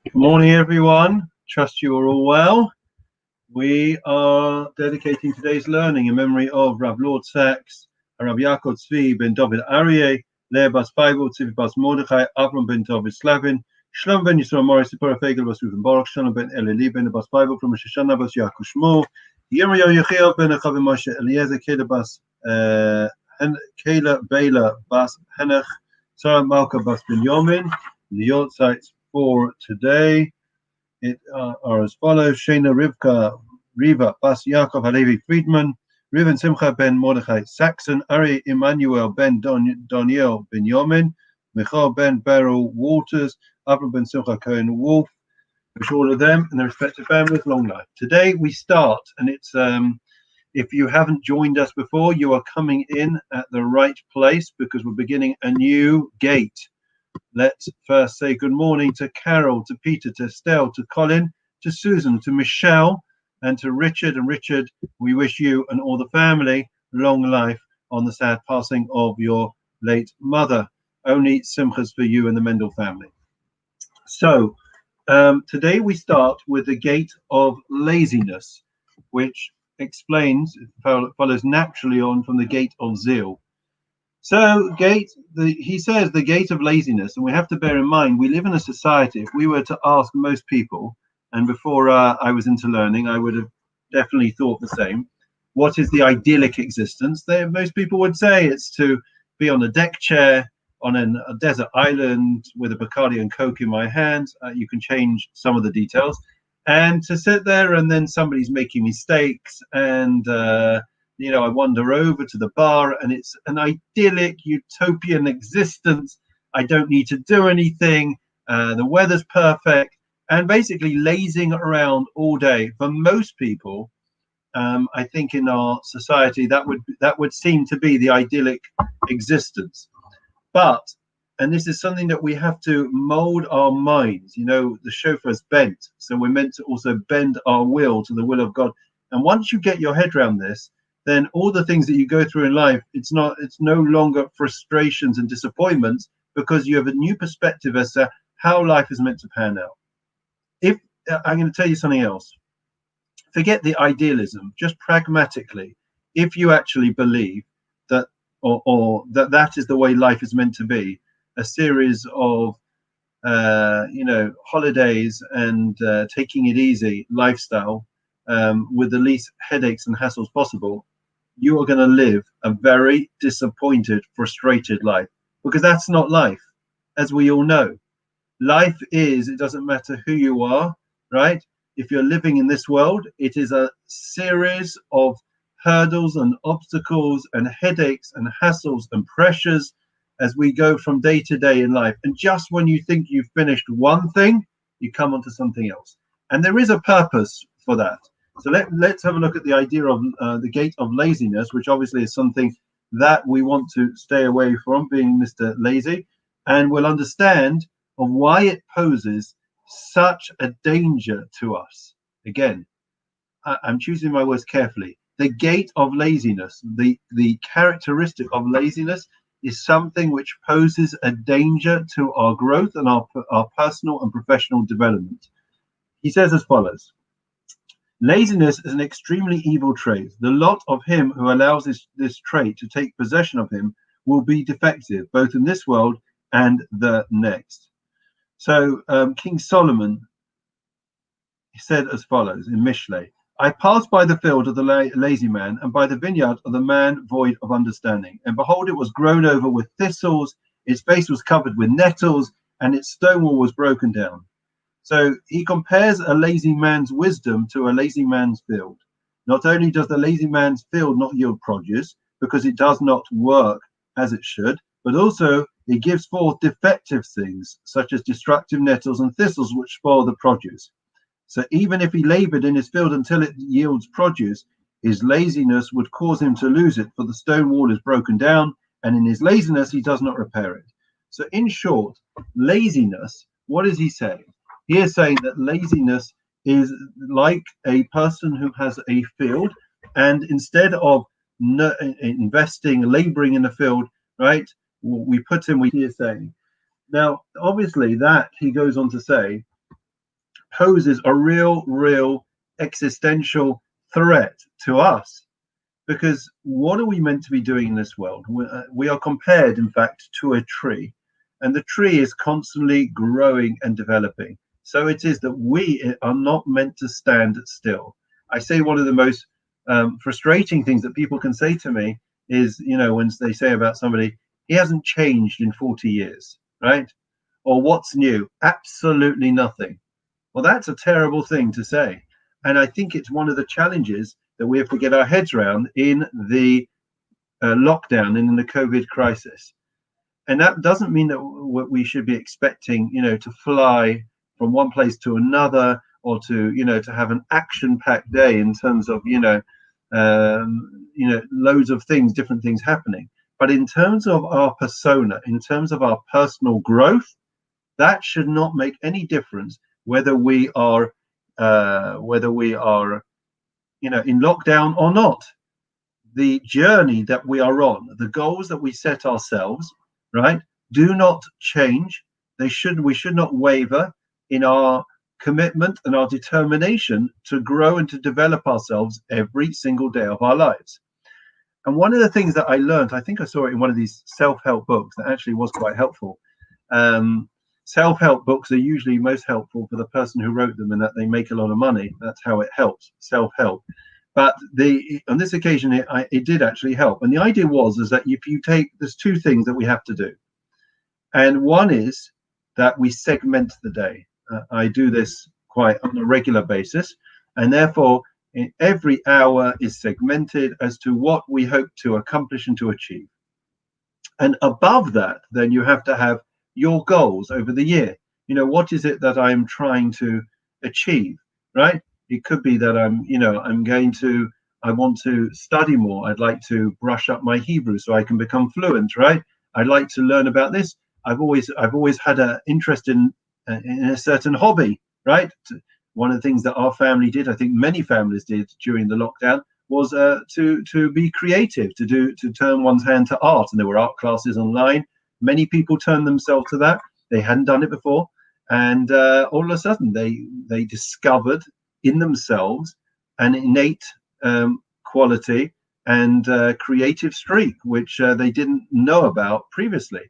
Good morning, everyone. Trust you are all well. We are dedicating today's learning in memory of Rav Lord Sachs, Rav Yaakov Tzvi ben David Aryeh, Leah Bas Feivel, Tzvi Bas Mordechai, Avram ben David Slavin, Shlom ben Yisrael Morris, Sipora Fegel Bas Ruben Baruch, Shalom ben Eleli ben Bas Feivel, from Shoshana Bas Yaakov Shmuel, Yirmiyahu Yechiel ben Chavim Moshe Eliezer, Kela Bas Kela Bela Bas Henach, Sarah Malka Bas Binyamin. The Yortsites for today are as follows: Shana Rivka Riva Bas Yaakov Halevi Friedman, Riven Simcha ben Mordechai Saxon, Ari Emmanuel ben Daniel Binyamin, Michal ben Beryl Walters, Avram ben Simcha Cohen Wolf. Wish all of them and their respective families long life. Today we start, and it's if you haven't joined us before, you are coming in at the right place because we're beginning a new gate. Let's first say good morning to Carol, to Peter, to Estelle, to Colin, to Susan, to Michelle, and to Richard. And Richard, we wish you and all the family long life on the sad passing of your late mother. Only simchas for you and the Mendel family. So today we start with the Gate of Laziness, which follows naturally on from the Gate of Zeal. So he says the gate of laziness, and we have to bear in mind, we live in a society, if we were to ask most people, and before I was into learning, I would have definitely thought the same, what is the idyllic existence? Most people would say it's to be on a deck chair on a desert island with a Bacardi and Coke in my hand. You can change some of the details. And to sit there and then somebody's making mistakes and I wander over to the bar and it's an idyllic utopian existence. I don't need to do anything. The weather's perfect, and basically lazing around all day. For most people, I think in our society that would seem to be the idyllic existence. But, and this is something that we have to mold our minds. The chauffeur's bent, so we're meant to also bend our will to the will of God. And once you get your head around this, then all the things that you go through in life, it's no longer frustrations and disappointments, because you have a new perspective as to how life is meant to pan out. If I'm going to tell you something else, forget the idealism, just pragmatically, if you actually believe that or that is the way life is meant to be, a series of holidays and taking it easy lifestyle with the least headaches and hassles possible, you are going to live a very disappointed, frustrated life, because that's not life, as we all know. Life is, it doesn't matter who you are, right? If you're living in this world, it is a series of hurdles and obstacles and headaches and hassles and pressures as we go from day to day in life. And just when you think you've finished one thing, you come onto something else. And there is a purpose for that. So let's have a look at the idea of the gate of laziness, which obviously is something that we want to stay away from, being Mr. Lazy, and we'll understand of why it poses such a danger to us. Again, I'm choosing my words carefully. The gate of laziness, the characteristic of laziness, is something which poses a danger to our growth and our personal and professional development. He says as follows: laziness is an extremely evil trait. The lot of him who allows this trait to take possession of him will be defective, both in this world and the next. So King Solomon said as follows in Mishlei: I passed by the field of the lazy man, and by the vineyard of the man void of understanding. And behold, it was grown over with thistles, its face was covered with nettles, and its stone wall was broken down. So he compares a lazy man's wisdom to a lazy man's field. Not only does the lazy man's field not yield produce, because it does not work as it should, but also it gives forth defective things, such as destructive nettles and thistles, which spoil the produce. So even if he labored in his field until it yields produce, his laziness would cause him to lose it, for the stone wall is broken down, and in his laziness he does not repair it. So in short, laziness, what is he saying? He is saying that laziness is like a person who has a field, and instead of investing, laboring in the field, right, we put him, he is saying. Now, obviously that, he goes on to say, poses a real existential threat to us. Because what are we meant to be doing in this world? We are compared, in fact, to a tree, and the tree is constantly growing and developing. So it is that we are not meant to stand still. I say one of the most frustrating things that people can say to me is, when they say about somebody, he hasn't changed in 40 years, right? Or what's new? Absolutely nothing. Well, that's a terrible thing to say. And I think it's one of the challenges that we have to get our heads around in the lockdown and in the COVID crisis. And that doesn't mean that we should be expecting, to fly from one place to another, or to have an action-packed day in terms of, loads of things, different things happening. But in terms of our persona, in terms of our personal growth, that should not make any difference whether we are in lockdown or not. The journey that we are on, the goals that we set ourselves, right, do not change. We should not waver in our commitment and our determination to grow and to develop ourselves every single day of our lives. And one of the things that I learned, I think I saw it in one of these self-help books that actually was quite helpful. Self-help books are usually most helpful for the person who wrote them, and that they make a lot of money. That's how it helps, self-help. But on this occasion, it did actually help. And the idea is that if you there's two things that we have to do. And one is that we segment the day. I do this quite on a regular basis. And therefore, every hour is segmented as to what we hope to accomplish and to achieve. And above that, then you have to have your goals over the year. What is it that I'm trying to achieve, right? It could be that I want to study more. I'd like to brush up my Hebrew so I can become fluent, right? I'd like to learn about this. I've always had an interest in a certain hobby, right? One of the things that our family did, I think many families did during the lockdown, was to be creative, to turn one's hand to art. And there were art classes online. Many people turned themselves to that. They hadn't done it before, and all of a sudden they discovered in themselves an innate quality and creative streak which they didn't know about previously.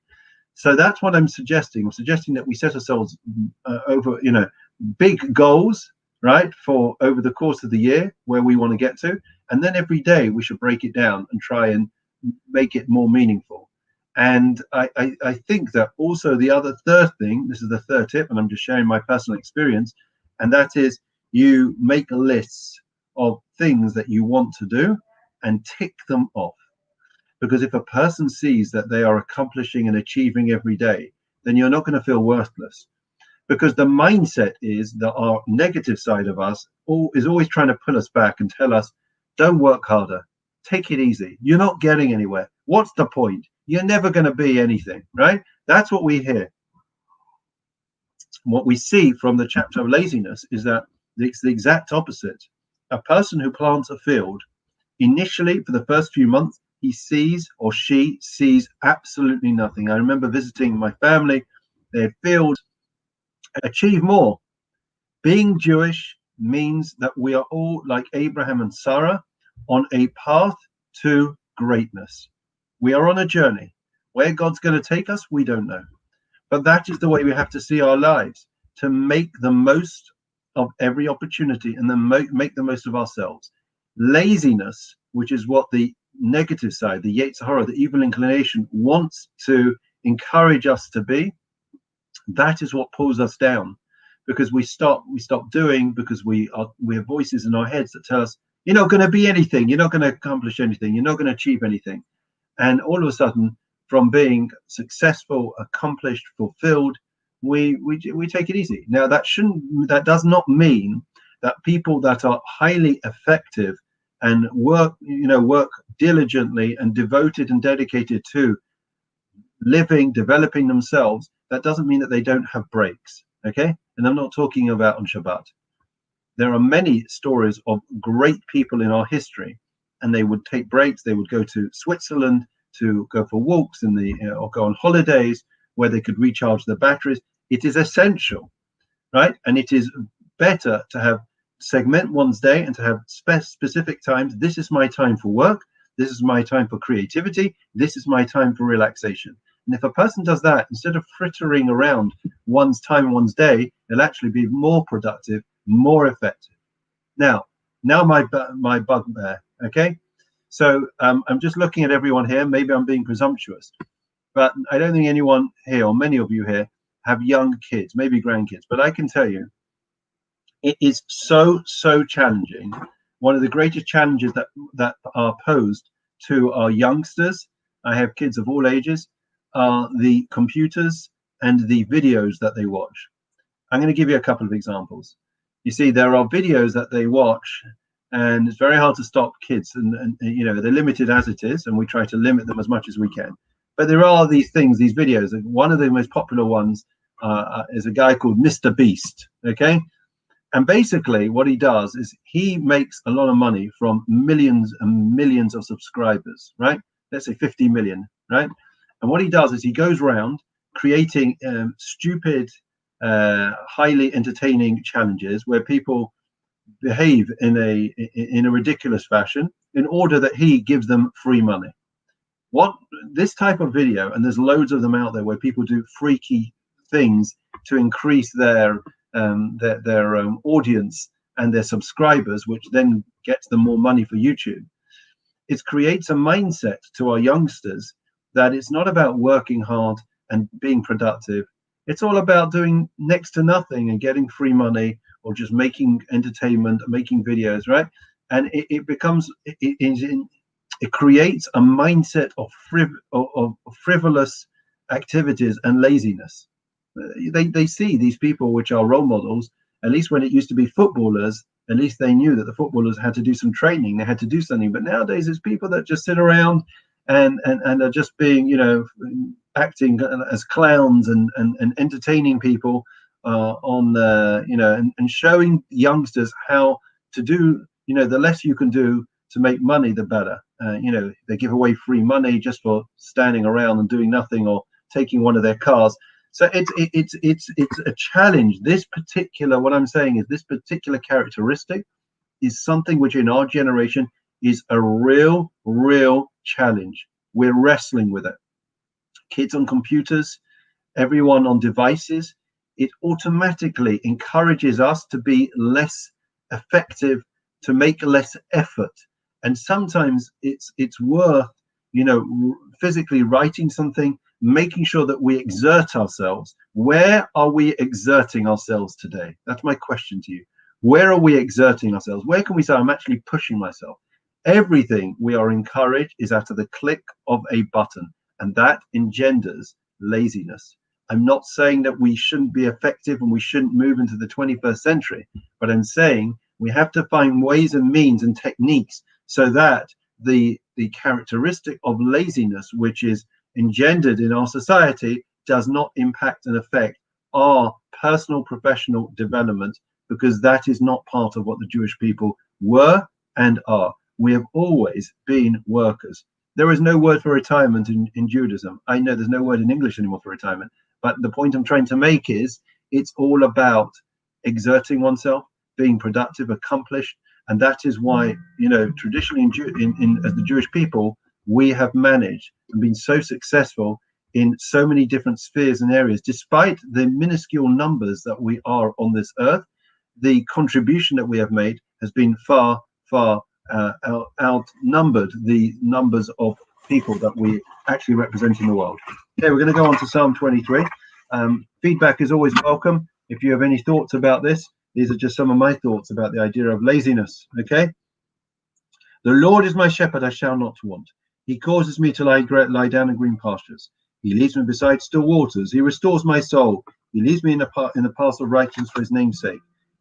So that's what I'm suggesting. I'm suggesting that we set ourselves over, big goals, right, for over the course of the year where we want to get to, and then every day we should break it down and try and make it more meaningful. And I think that also the third thing, this is the third tip, and I'm just sharing my personal experience, and that is you make lists of things that you want to do and tick them off. Because if a person sees that they are accomplishing and achieving every day, then you're not going to feel worthless. Because the mindset is that our negative side of us is always trying to pull us back and tell us, don't work harder, take it easy, you're not getting anywhere, what's the point, you're never going to be anything, right? That's what we hear. What we see from the chapter of laziness is that it's the exact opposite. A person who plants a field, initially for the first few months, he sees or she sees absolutely nothing. I remember visiting my family, their fields achieve more. Being Jewish means that we are all like Abraham and Sarah on a path to greatness. We are on a journey. Where God's going to take us, we don't know. But that is the way we have to see our lives, to make the most of every opportunity and then make the most of ourselves. Laziness, which is what the negative side, the Yetzer Hara, the evil inclination, wants to encourage us to be, that is what pulls us down, because we stop doing, because we have voices in our heads that tell us, you're not going to be anything, you're not going to accomplish anything, you're not going to achieve anything. And all of a sudden, from being successful, accomplished, fulfilled, we take it easy. Now that does not mean that people that are highly effective and work diligently and devoted and dedicated to living, developing themselves, that doesn't mean that they don't have breaks. Okay, and I'm not talking about on Shabbat. There are many stories of great people in our history, and they would take breaks. They would go to Switzerland to go for walks or go on holidays where they could recharge their batteries. It is essential, right? And it is better to have segment one's day and to have specific times. This is my time for work. This is my time for creativity. This is my time for relaxation. And if a person does that, instead of frittering around one's time, one's day, it'll actually be more productive, more effective. Now my bugbear, okay? So I'm just looking at everyone here. Maybe I'm being presumptuous, but I don't think anyone here, or many of you here, have young kids, maybe grandkids. But I can tell you, it is so challenging. One of the greatest challenges that are posed to our youngsters, I have kids of all ages, are the computers and the videos that they watch. I'm going to give you a couple of examples. You see, there are videos that they watch, and it's very hard to stop kids, and you know, they're limited as it is, and we try to limit them as much as we can. But there are these things, these videos, and one of the most popular ones is a guy called Mr. Beast, okay? And basically what he does is he makes a lot of money from millions and millions of subscribers, right? Let's say 50 million, right? And what he does is he goes around creating stupid, highly entertaining challenges where people behave in a ridiculous fashion in order that he gives them free money. What this type of video, and there's loads of them out there where people do freaky things to increase their audience and their subscribers, which then gets them more money for YouTube. It creates a mindset to our youngsters that it's not about working hard and being productive. It's all about doing next to nothing and getting free money, or just making entertainment, making videos, right? And it creates a mindset of frivolous activities and laziness. They see these people, which are role models, at least when it used to be footballers, at least they knew that the footballers had to do some training, they had to do something. But nowadays it's people that just sit around and are just being, you know, acting as clowns and entertaining people on you know, and showing youngsters how to do, you know, the less you can do to make money, the better. You know, they give away free money just for standing around and doing nothing, or taking one of their cars. So it's a challenge. This particular, what I'm saying is, this particular characteristic is something which in our generation is a real challenge. We're wrestling with it. Kids on computers, everyone on devices, it automatically encourages us to be less effective, to make less effort. And sometimes it's worth, you know, physically writing something, making sure that we exert ourselves. Where are we exerting ourselves today? That's my question to you. Where are we exerting ourselves? Where can we say, I'm actually pushing myself? Everything we are encouraged is at the click of a button, and that engenders laziness. I'm not saying that we shouldn't be effective and we shouldn't move into the 21st century, but I'm saying we have to find ways and means and techniques so that the characteristic of laziness, which is engendered in our society, does not impact and affect our personal professional development, because that is not part of what the Jewish people were and are. We have always been workers. There is no word for retirement in Judaism. I know there's no word in English anymore for retirement, but the point I'm trying to make is it's all about exerting oneself, being productive, accomplished. And that is why, you know, traditionally as the Jewish people, we have managed and been so successful in so many different spheres and areas. Despite the minuscule numbers that we are on this earth, the contribution that we have made has been far outnumbered the numbers of people that we actually represent in the world. Okay, we're going to go on to Psalm 23. Feedback is always welcome. If you have any thoughts about this, these are just some of my thoughts about the idea of laziness. Okay. The Lord is my shepherd, I shall not want. He causes me to lie down in green pastures. He leads me beside still waters. He restores my soul. He leads me in the path of righteousness for his name's sake.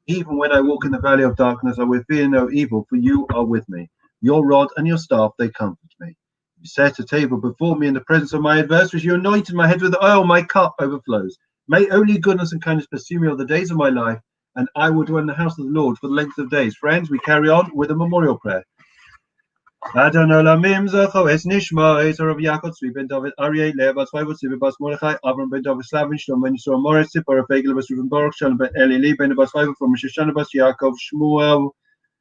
Even when I walk in the valley of darkness, I will fear no evil, for you are with me. Your rod and your staff, they comfort me. You set a table before me in the presence of my adversaries. You anointed my head with oil. My cup overflows. May only goodness and kindness pursue me all the days of my life, and I will dwell in the house of the Lord for the length of days. Friends, we carry on with a memorial prayer. Adon Olamim Zocho Es Nishma Es Rav Yaakov Tzvi ben David Aryeh Leah Bas Chayvot Tzvi Bas Mordechai Avram ben David Slavin Shlom ben Yisrael Morris Tzipor Fegel Bas Ruben Baruch Shalom ben Eli Lee ben Bas Chayvot from Shoshana Bas Yaakov Shmuel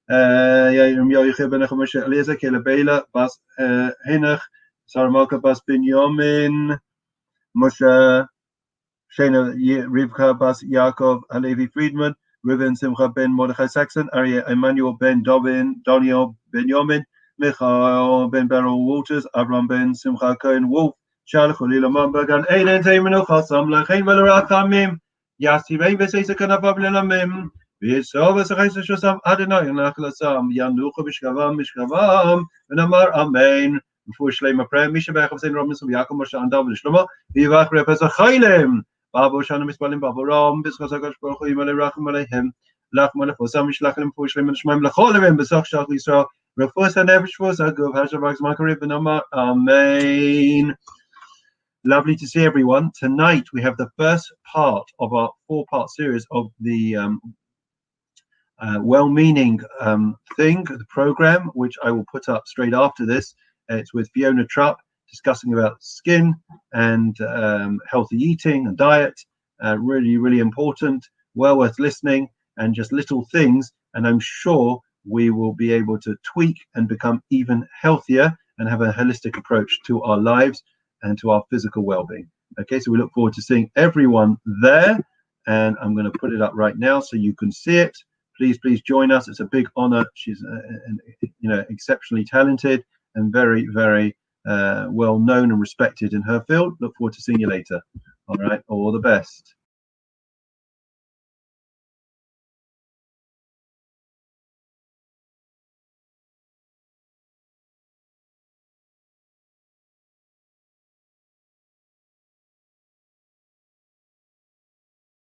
Yair Yochel ben Chamesh Eliezer Kele Beila Bas Hinach Sarah Malka Bas Binyamin Moshe Shana Rivka Bas Yaakov Halevi Friedman Reuven Simcha ben Mordechai Saxon Aryeh Emmanuel ben Daniel Benyamin Michael ben Beryl Walters, Avram ben Simcha Cohen Wolf, Shalach Ulila Mambergan, Aiden Taymanu Chasam, Lachain Velarachamim, Yasti Rain Vesesa Kanabablinamim, Visova Sachaisa Shosam Adonai, Nachlasam, Yanucha Bishkavam, Mishkavam, and Amar Amen. Before Shlema prayer, Mishabach of Saint Robinson, Yaakov Moshe and David Shlomo, Vivach Repesa Chaylim, Babu Shana Mispalim, Babu Ram, Biskosakash Baruch Yimale Rachim Alehem, Lach Malafosam, Shlachim, Pushlim, and Shmaim Lacholim, Besach Shach Yisrael. Amen. Lovely to see everyone. Tonight we have the first part of our 4-part series of the well-meaning thing, the program, which I will put up straight after this. It's with Fiona Trupp discussing about skin and healthy eating and diet. Really, really important, well worth listening, and just little things. And I'm sure we will be able to tweak and become even healthier and have a holistic approach to our lives and to our physical well-being. Okay, so we look forward to seeing everyone there, and I'm going to put it up right now so you can see it. Please join us. It's a big honor. She's exceptionally talented and very, very well known and respected in her field. Look forward to seeing you later. All right, all the best.